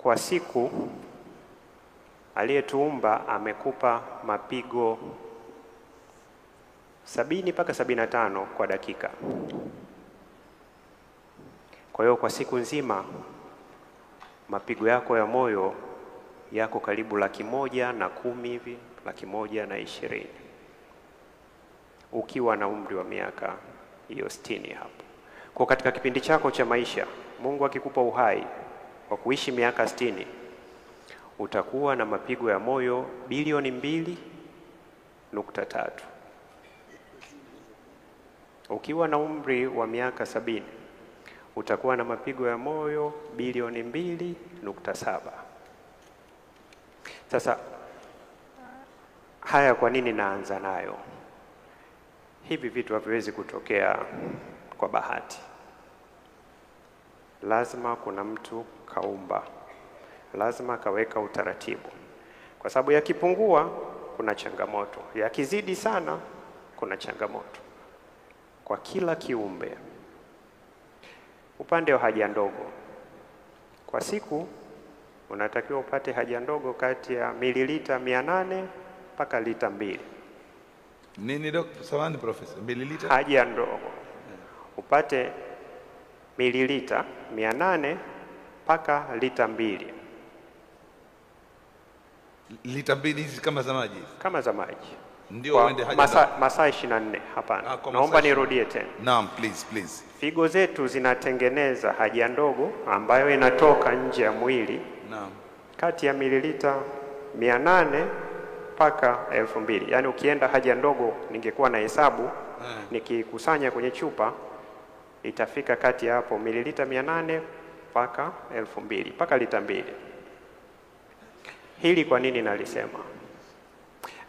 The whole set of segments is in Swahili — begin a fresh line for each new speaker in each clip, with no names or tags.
kwa siku aliyetuumba amekupa mapigo 70 mpaka 75 kwa dakika. Kwa hiyo kwa siku nzima mapigo yako ya moyo yako karibu 110,000 hivi, 120,000. Ukiwa na umri wa miaka hiyo 60 hapo. Kwa katika kipindi chako cha maisha, Mungu akikupa uhai wa kuishi miaka 60, utakuwa na mapigo ya moyo bilioni 2.3. Ukiwa na umri wa miaka 70, utakuwa na mapigo ya moyo bilioni 2.7. Sasa haya kwa nini naanza nayo? Hivi vitu haviwezi kutokea kwa bahati. Lazima kuna mtu kaumba. Lazima kaweka utaratibu. Kwa sababu yakipungua kuna changamoto. Yakizidi sana kuna changamoto. Kwa kila kiumbe. Upande wa haja ndogo. Kwa siku unatakiwa upate haja ndogo kati ya mililita 800 mpaka lita 2.
Nini Dr. Samani Professor? Mililita?
Haja ndogo. Upate mililita 800 mpaka lita 2.
Lita 2 hizi kama za maji?
Kama za maji.
Ndio uende haja
masaa 24. Hapana. Naomba nirudie tena.
Naam, please.
Figo zetu zinatengeneza haja ndogo ambayo inatoka nje ya mwili.
Naam.
Kati ya mililita 800 mpaka 2000. Yaani ukienda haja ndogo, ningekuwa na hesabu nikikusanya kwenye chupa itafika kati ya hapo mililita 800 mpaka 2000 mpaka lita 2. Hili kwa nini nalisema?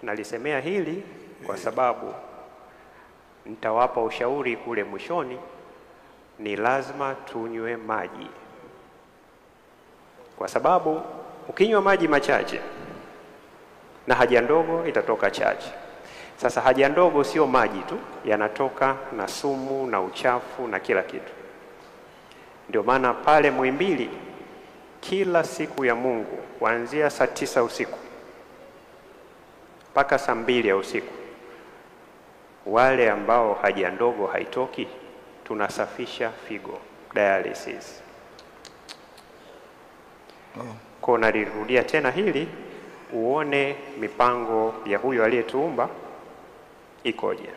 Nalisemea hili kwa sababu nitawapa ushauri kule mwishoni, ni lazima tunywe maji. Kwa sababu ukinywa maji machache na haja ndogo itatoka chache. Sasa haja ndogo sio maji tu, yanatoka na sumu na uchafu na kila kitu. Ndio maana pale Muhimbili kila siku ya Mungu kuanzia saa 9 usiku mpaka saa 2 ya usiku, wale ambao haja ndogo haitoki tunasafisha figo, dialysis. Kwa nalirudia tena hili uone mipango ya huyo aliyetuumba ikoje.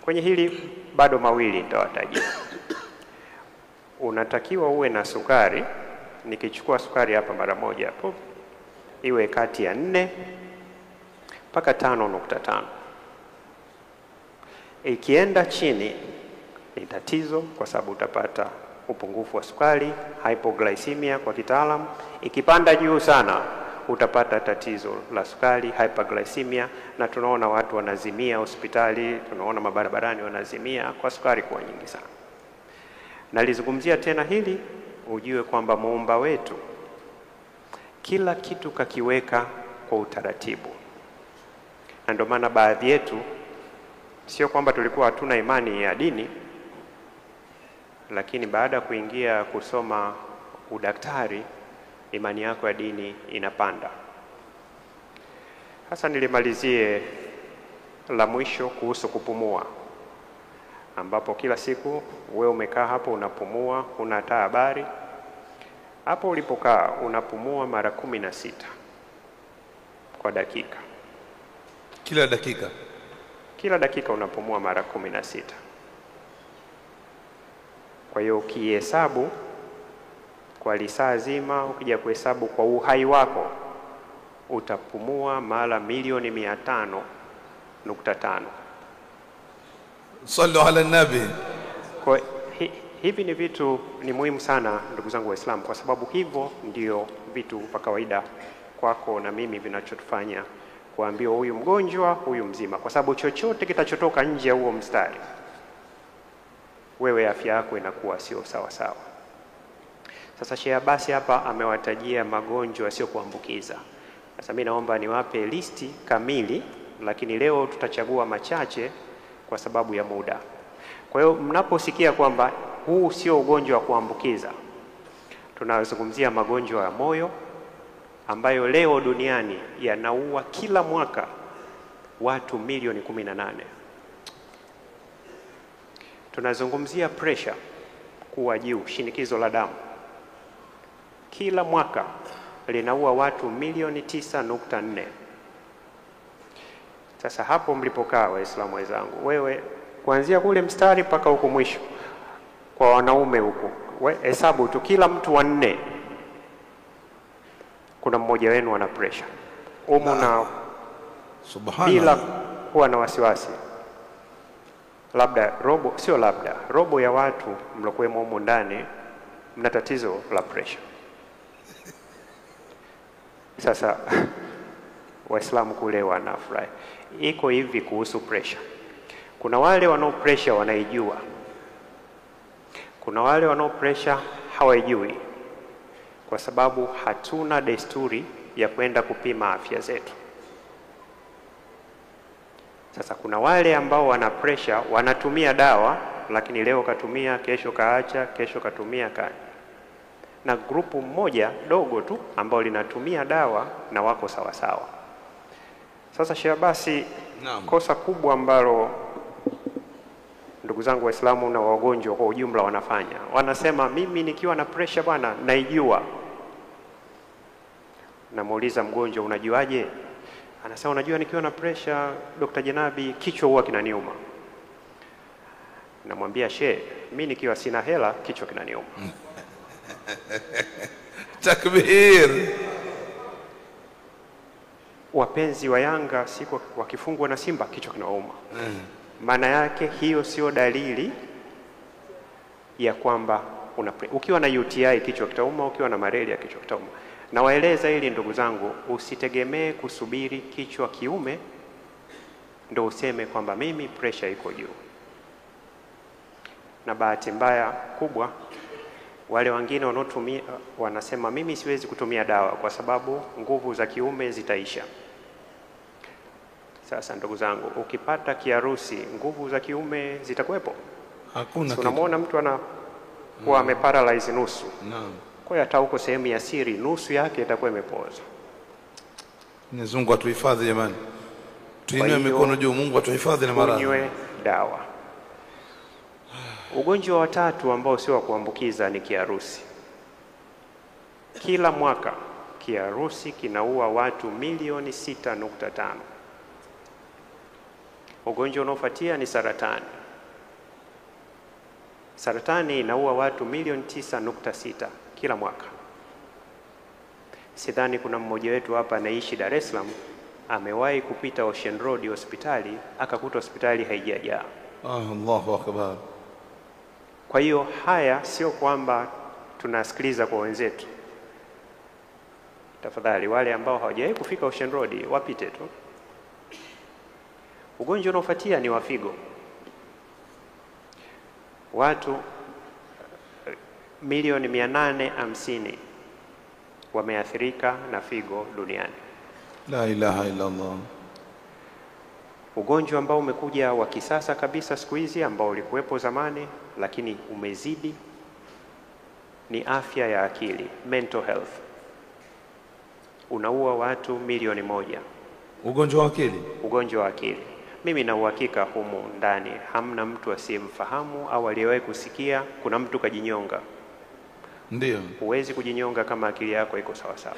Kwenye hili bado mawili nitawatajia. Unatakiwa uwe na sukari. Nikichukua sukari hapa mara moja hapo iwe kati ya 4 mpaka 5.5. Ikienda chini ni tatizo, kwa sababu utapata upungufu wa sukari, hypoglycemia kwa kitaalamu. Ikipanda juu sana utapata tatizo la sukari, hyperglycemia, na tunaona watu wanazimia hospitali, tunaona mabarabarani wanazimia kwa sukari kwa nyingi sana. Nalizungumzia tena hili ujue kwamba Muumba wetu kila kitu kakiweka kwa utaratibu. Na ndio maana baadhi yetu, sio kwamba tulikuwa hatuna imani ya dini, lakini baada ya kuingia kusoma udaktari, imani yako ya dini inapanda. Sasa nilimalizie la mwisho kuhusu kupumua, ambapo kila siku wewe umekaa hapo unapumua, huna hata habari. Hapo ulipokaa unapumua mara 16 kwa dakika.
Kila dakika?
Kila dakika unapumua mara 16. Kwa hiyo ukihesabu kwa lisaa zima, ukija kuhesabu kwa uhai wako, utapumua mara milioni 500.5.
Sallu ala nabi.
Kwa hivi ni vitu ni muhimu sana ndugu zangu Waislamu, kwa sababu hivyo ndio vitu kwa kawaida kwako na mimi vinachotufanya kuambiwa huyu mgonjwa, huyu mzima, kwa sababu chochote kitachotoka nje ya huo mstari, wewe afya yako inakuwa sio sawa sawa. Sasa Sheikh Abasi hapa amewatajia magonjwa sio kuambukiza. Sasa mimi naomba niwape listi kamili, lakini leo tutachagua machache kwa sababu ya muda. Kwa hiyo mnaposikia kwamba huu sio ugonjwa wa kuambukiza, tunazungumzia magonjwa ya moyo ambayo leo duniani yanaua kila mwaka watu milioni 18. Tunazungumzia pressure kuwa juu, shinikizo la damu, kila mwaka linaua watu milioni 9.4. Sasa hapo mlipokaa Waislamu wenzangu, wewe kuanzia kule mstari mpaka huko mwisho, kwa wanaume huko hesabu tu, kila mtu wa 4 kuna mmoja wenu ana pressure na
subhanallah,
bila kuwa na wasiwasi. Labda robo, sio labda, robo ya watu mlokuwemo humo ndani mna tatizo la pressure. Sasa Waislamu kule wanafurahi. Iko hivi kuhusu pressure. Kuna wale wanao pressure wanaijua, kuna wale wanao pressure hawaijui, kwa sababu hatuna desturi ya kwenda kupima afya zetu. Sasa kuna wale ambao wana pressure wanatumia dawa, lakini leo katumia, kesho kaacha, kesho katumia kani. Na grupu moja dogo tu ambao linatumia dawa na wako sawa sawa. Sasa Shehbasi, kosa kubwa ambalo ndugu zangu Waislamu na wagonjwa kwa ujumla wanafanya, wanasema mimi nikiwa na pressure bwana naijua. Namuuliza mgonjwa, unajuaje? Anasema unajua nikiwa na pressure Dr. Janabi kichwa huwa kinaniuma. Namwambia mimi nikiwa sina hela kichwa kinaniuma.
Takbir.
Wapenzi wa Yanga siku wakifungwa na Simba kichwa kinauma. Maana yake hiyo sio dalili ya kwamba ukiwa na UTI kichwa kitauma, ukiwa na malaria kichwa kitauma. Na waeleza hili ndugu zangu, usitegemee kusubiri kichwa kiume ndio useme kwamba mimi pressure iko juu. Na bahati mbaya kubwa, wale wengine wanaotumia wanasema mimi siwezi kutumia dawa kwa sababu nguvu za kiume zitaisha. Sasa ndugu zangu, ukipata kiharusi nguvu za kiume zitakuwepo?
Hakuna.
Unamwona mtu anakuwa ameparalyze nusu.
Naam.
Kwa hiyo hata huko sehemu ya siri nusu yake itakuwa imepoza.
Mwenyezi Mungu atuhifadhi jamani. Tuinue mikono juu, Mungu atuhifadhi na maradhi.
Unywe dawa. Ugonjwa wa tatu ambao sio wa kuambukiza ni kiharusi. Kila mwaka kiharusi kinaua watu milioni 6.5. Ugonjwa unaofuatia ni saratani. Saratani inaua watu milioni 9.6 kila mwaka. Sidhani kuna mmoja wetu hapa anaishi Dar es Salaam amewahi kupita Ocean Road hospitali akakuta hospitali haijajaa.
Allahu akbar.
Kwa hiyo haya sio kwamba tunasikiliza kwa wenzetu. Tafadhali wale ambao hawajawahi kufika Ocean Road wapite tu. Ugonjwa unaofuatia ni wa figo. Watu milioni 850 wameathirika na figo duniani.
La ilaha illa Allah.
Ugonjwa ambao umekuja wa kisasa kabisa siku hizi ambao ulikuwepo zamani lakini umezidi ni afya ya akili, mental health. Unaua watu milioni 1.
Ugonjwa wa akili?
Ugonjwa wa akili. Mimi na uhakika humu ndani hamna mtu asiyemfahamu au aliyewahi kusikia kuna mtu kajinyonga.
Ndio.
Huwezi kujinyonga kama akili yako iko sawa sawa.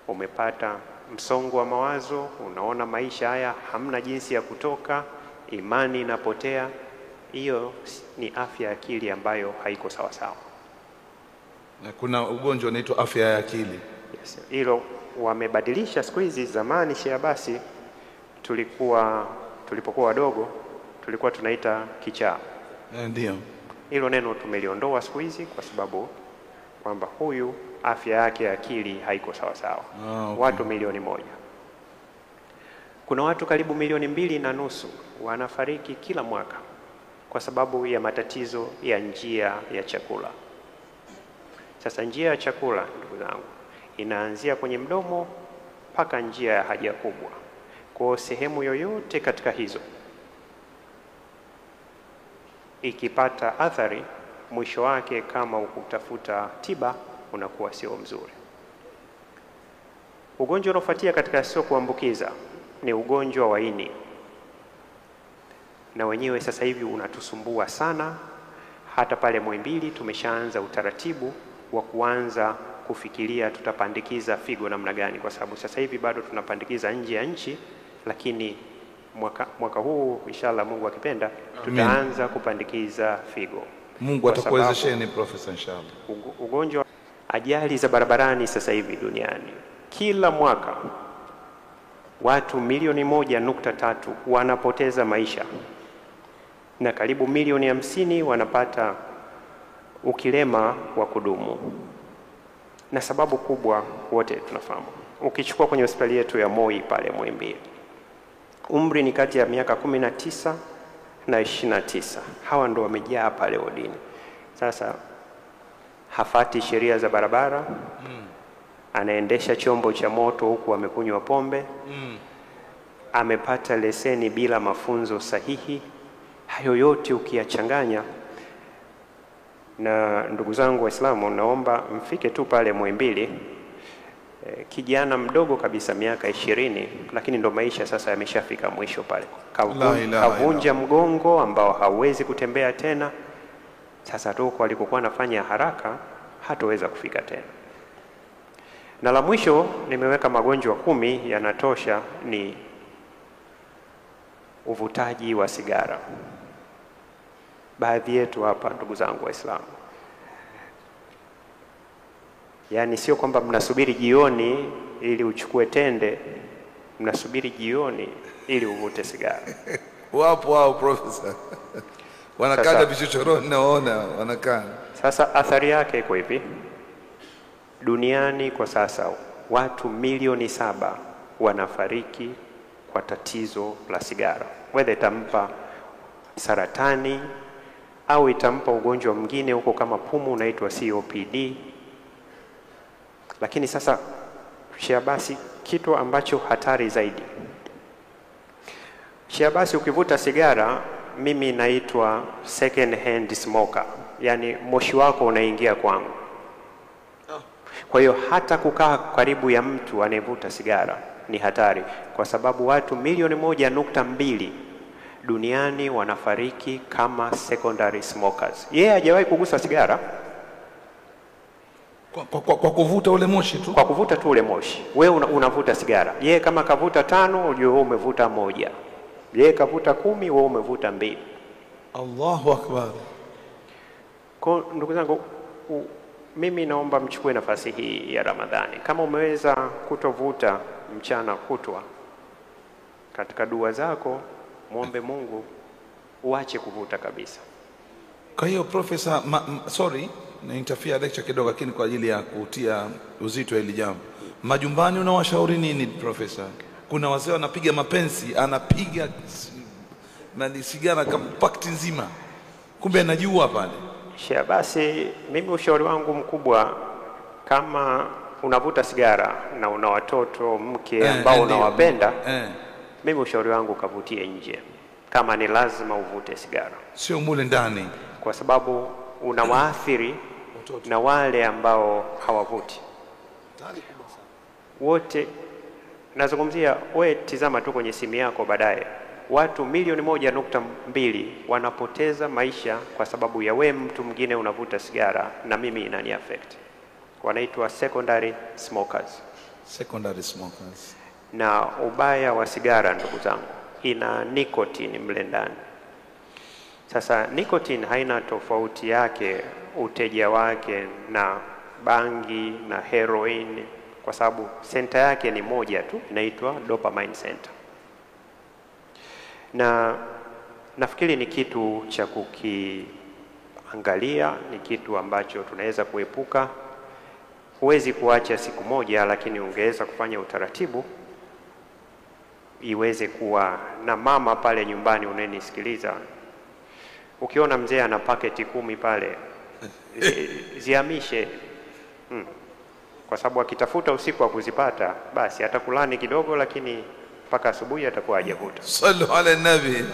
Umepata msongo wa mawazo, unaona maisha haya hamna jinsi ya kutoka, imani inapotea. Hiyo ni afya ya akili ambayo haiko sawa sawa.
Na kuna ugonjwa unaitwa afya ya akili.
Yes. Hilo wamebadilisha siku hizi. Zamani Shehbasi tulipokuwa wadogo tulikuwa tunaita kichaa.
Ndio.
Hilo neno tumeliondoa siku hizi kwa sababu kwamba huyu afya yake ya akili haiko sawa sawa.
Okay.
Watu milioni 1. Kuna watu karibu milioni 2.5 wanafariki kila mwaka kwa sababu ya matatizo ya njia ya chakula. Sasa njia ya chakula ndugu zangu inaanzia kwenye mdomo mpaka njia ya haja kubwa. Kwa sehemu yoyote katika hizo ikipata athari mwisho wake kama ukutafuta tiba unakuwa sio mzuri. Ugonjwa unaofuatia katika sio kuambukiza ni ugonjwa wa ini, na wenyewe sasa hivi unatusumbua sana. Hata pale Muhimbili tumeshaanza utaratibu wa kuanza kufikiria tutapandikiza figo namna gani, kwa sababu sasa hivi bado tunapandikiza nje ya nchi, lakini mwaka huu inshallah, Mungu akipenda, tutaanza kupandikiza figo.
Mungu atakuwezesheni Profesa, inshallah.
Ugonjwa ajali za barabarani sasa hivi duniani, kila mwaka watu milioni 1.3 wanapoteza maisha na karibu milioni 50 wanapata ukilema wa kudumu. Na sababu kubwa wote tunafahamu. Ukichukua kwenye hospitali yetu ya Moi pale Muhimbili, umri ni kati ya miaka 19 na 29. Hawa ndo wamejaa pale wodini. Sasa hafati sheria za barabara, anaendesha chombo cha moto huku amekunywa pombe, amepata leseni bila mafunzo sahihi. Hayo yote ukiyachanganya, na ndugu zangu Waislamu, naomba mfike tu pale Muhimbili, kijana mdogo kabisa miaka 20, lakini ndo maisha sasa yameshafika mwisho pale. Kavunja mgongo ambao hawezi kutembea tena. Sasa toko alikokuwa anafanya haraka hatoweza kufika tena. Na la mwisho nimeweka magonjwa 10 yanatosha, ni uvutaji wa sigara. Baadhi yetu hapa, ndugu zangu Waislamu, yani sio kwamba mnasubiri jioni ili uchukue tende, mnasubiri jioni ili uvute sigara.
Wapo wao Profesa, wanakata vichochoroni, naona wanakaa.
Sasa athari yake iko hivi: duniani kwa sasa watu milioni 7 wanafariki kwa tatizo la sigara, whether itampa saratani au itampa ugonjwa mwingine huko kama pumu unaitwa COPD. Lakini sasa Sheabasi, kitu ambacho hatari zaidi, Sheabasi, ukivuta sigara, mimi naitwa second hand smoker, yani moshi wako unaingia kwangu. Kwa hiyo hata kukaa karibu ya mtu anayevuta sigara ni hatari, kwa sababu watu milioni 1.2 duniani wanafariki kama secondary smokers. Yeye hajawahi kugusa sigara,
kwa kuvuta ule moshi tu,
kwa kuvuta tu ule moshi. Wewe unavuta sigara, yeye kama kavuta 5, ujue wewe umevuta 1. Yeye kavuta 10, wewe umevuta 2.
Allahu akbar.
Kwa ndugu zangu, mimi naomba mchukue nafasi hii ya Ramadhani, kama umeweza kutovuta mchana kutwa, katika dua zako muombe Mungu uache kuvuta kabisa.
Kwa hiyo Profesa, sorry na interfere lecture kidogo, lakini kwa ajili ya kutia uzito hili jambo, majumbani unawashauri nini Profesa? Kuna wazee wanapiga mapenzi, anapiga sigara kama pakti nzima, kumbe anajua pale.
Basi mimi ushauri wangu mkubwa, kama unavuta sigara na una watoto, mke ambao unawapenda, mimi ushauri wangu kavutie nje, kama ni lazima uvute sigara,
sio mule ndani,
kwa sababu unawaathiri na wale ambao hawavuti wote. Nazungumzia wewe, tizama tu kwenye simu yako, baadaye watu milioni 1.2 wanapoteza maisha kwa sababu ya wewe mtu mwingine unavuta sigara, na mimi inani affect. Wanaitwa secondary smokers.
Secondary smokers.
Na ubaya wa sigara, ndugu zangu, ina nicotine mle ndani. Sasa nicotine haina tofauti yake uteja wake na bangi na heroin, kwa sababu center yake ni moja tu, inaitwa dopamine center. Na nafikiri ni kitu cha kukiangalia, ni kitu ambacho tunaweza kuepuka. Huwezi kuacha siku moja, lakini ungeweza kufanya utaratibu iweze kuwa na mama pale nyumbani unanisikiliza. Ukiona mzee ana paketi 10 pale, zihamishe. Kwa sababu akitafuta usiku wa kuzipata, basi atakulani kidogo, lakini mpaka asubuhi atakuwa hajavuta.
Sallu ala nabi.